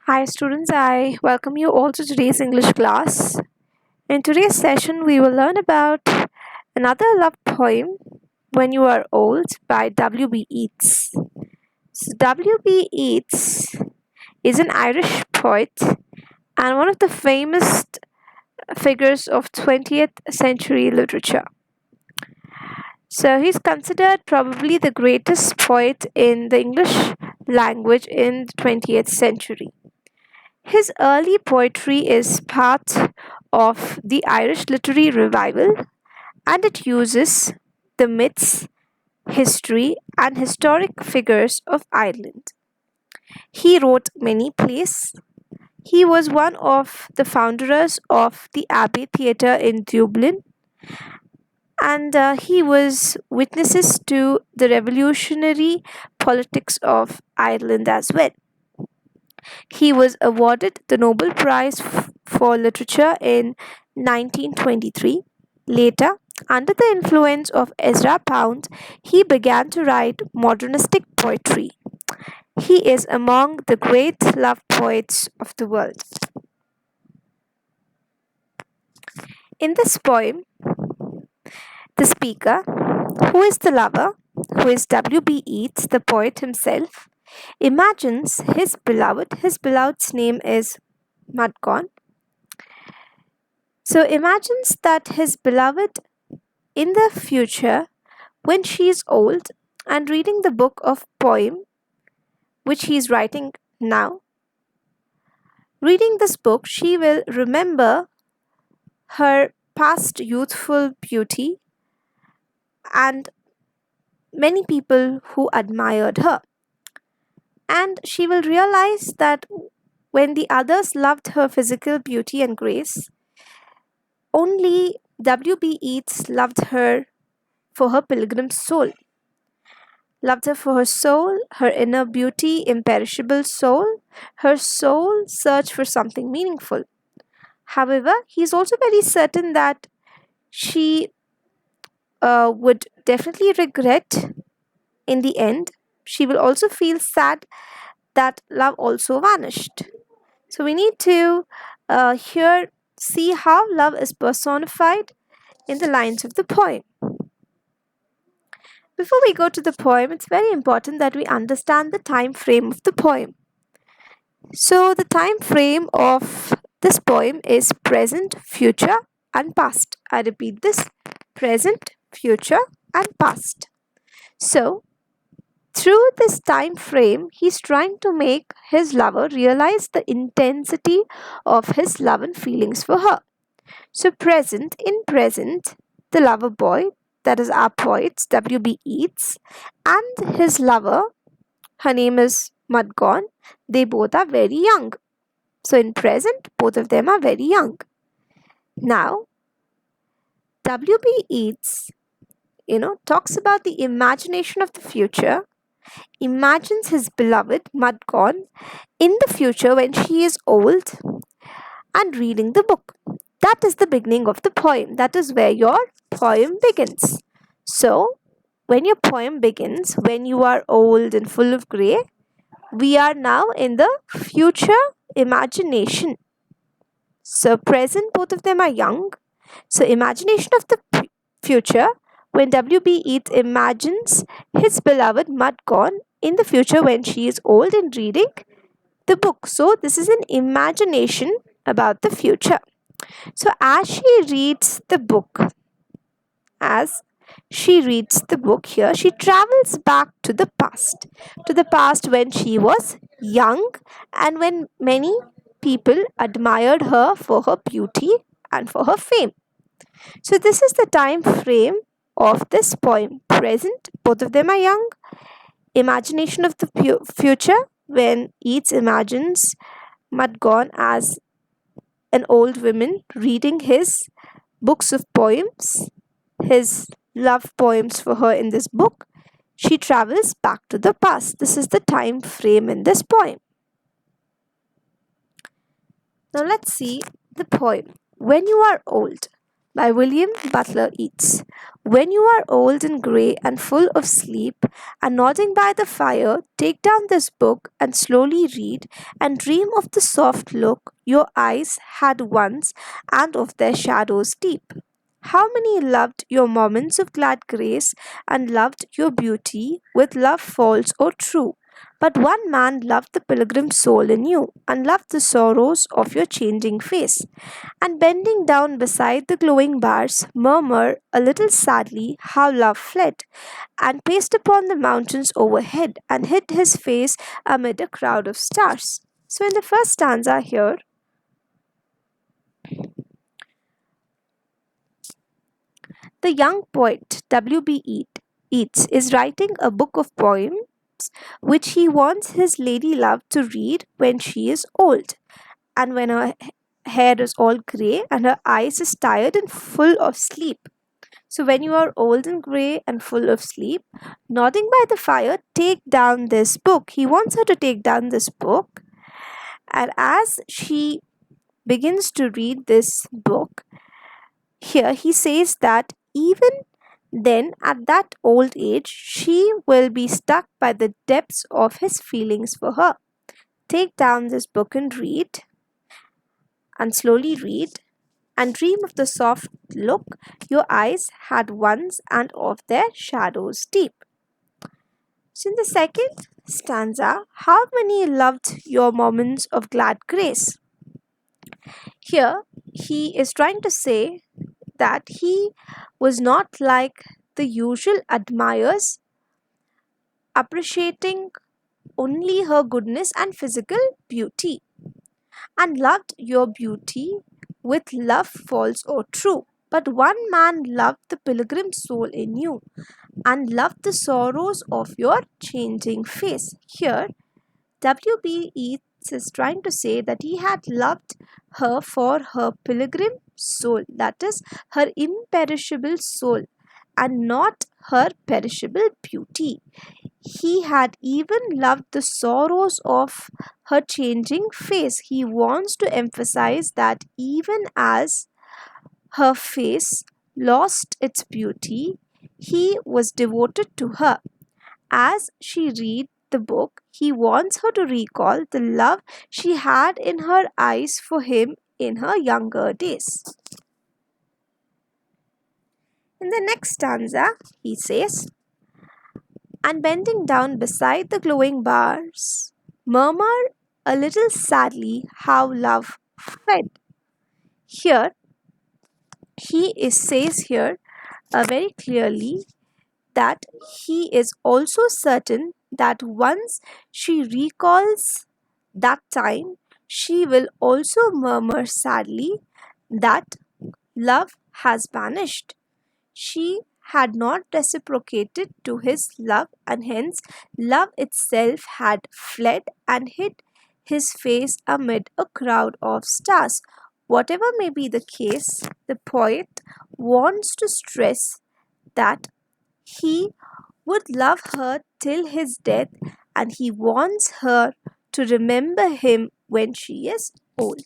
Hi students, I welcome you all to today's English class. In today's session, we will learn about another love poem, When You Are Old by W.B. Yeats. So W.B. Yeats is an Irish poet and one of the famous figures of 20th century literature. So he's considered probably the greatest poet in the English language in the 20th century. His early poetry is part of the Irish literary revival and it uses the myths, history, and historic figures of Ireland. He wrote many plays. He was one of the founders of the Abbey Theatre in Dublin, and he was witnesses to the revolutionary politics of Ireland as well. He was awarded the Nobel Prize for Literature in 1923. Later, under the influence of Ezra Pound, he began to write modernistic poetry. He is among the great love poets of the world. In this poem, the speaker, who is the lover, who is W.B. Yeats, the poet himself, imagines his beloved's name is Mudgone. So imagines that his beloved in the future, when she is old and reading the book of poem which he is writing now, reading this book, she will remember her past youthful beauty and many people who admired her. And she will realize that when the others loved her physical beauty and grace, only W.B. Yeats loved her for her pilgrim soul. Loved her for her soul, her inner beauty, imperishable soul, her soul searched for something meaningful. However, he is also very certain that she would definitely regret in the end. She will also feel sad that love also vanished. So we need to here see how love is personified in the lines of the poem. Before we go to the poem, it's very important that we understand the time frame of the poem. So the time frame of this poem is present, future, and past. I repeat this: present, future, and past. So through this time frame, he's trying to make his lover realize the intensity of his love and feelings for her. So in present, the lover boy, that is our poet W.B. Yeats, and his lover, her name is Mudgone, they both are very young. So in present, both of them are very young. Now, W.B. Yeats, talks about the imagination of the future, imagines his beloved Mudgone in the future when she is old and reading the book. That is the beginning of the poem. That is where your poem begins. So, when your poem begins, when you are old and full of grey, we are now in the future imagination. So, present, both of them are young. So, imagination of the future, when W.B. Yeats imagines his beloved Mudgone in the future when she is old and reading the book. So, this is an imagination about the future. So, as she reads the book here, she travels back to the past when she was young and when many people admired her for her beauty and for her fame. So, this is the time frame of this poem. Present, both of them are young. Imagination of the future, when Yeats imagines Mudgone as an old woman reading his books of poems, his love poems for her in this book. She travels back to the past. This is the time frame in this poem. Now let's see the poem. When You Are Old. by William Butler Yeats. When you are old and grey and full of sleep, and nodding by the fire, take down this book and slowly read, and dream of the soft look your eyes had once, and of their shadows deep. How many loved your moments of glad grace, and loved your beauty with love false or true? But one man loved the pilgrim soul in you, and loved the sorrows of your changing face, and bending down beside the glowing bars, murmur a little sadly how love fled, and paced upon the mountains overhead, and hid his face amid a crowd of stars. So, in the first stanza here, the young poet Yeats is writing a book of poems which he wants his lady love to read when she is old, and when her hair is all grey and her eyes is tired and full of sleep. So, when you are old and grey and full of sleep, nodding by the fire, take down this book. He wants her to take down this book, and as she begins to read this book, here he says that even then, at that old age, she will be stuck by the depths of his feelings for her. Take down this book and slowly read, and dream of the soft look your eyes had once, and of their shadows deep. So, in the second stanza, how many loved your moments of glad grace? Here, he is trying to say that he was not like the usual admirers, appreciating only her goodness and physical beauty, and loved your beauty with love false or true. But one man loved the pilgrim soul in you, and loved the sorrows of your changing face. Here, W.B. Yeats is trying to say that he had loved her for her pilgrim soul, that is, her imperishable soul, and not her perishable beauty. He had even loved the sorrows of her changing face. He wants to emphasize that even as her face lost its beauty, he was devoted to her. As she read the book, he wants her to recall the love she had in her eyes for him in her younger days. In the next stanza, he says, and bending down beside the glowing bars, murmur a little sadly how love fled. Here, says here very clearly that he is also certain that once she recalls that time, she will also murmur sadly that love has vanished. She had not reciprocated to his love, and hence love itself had fled and hid his face amid a crowd of stars. Whatever may be the case, the poet wants to stress that he would love her till his death, and he wants her to remember him when she is old.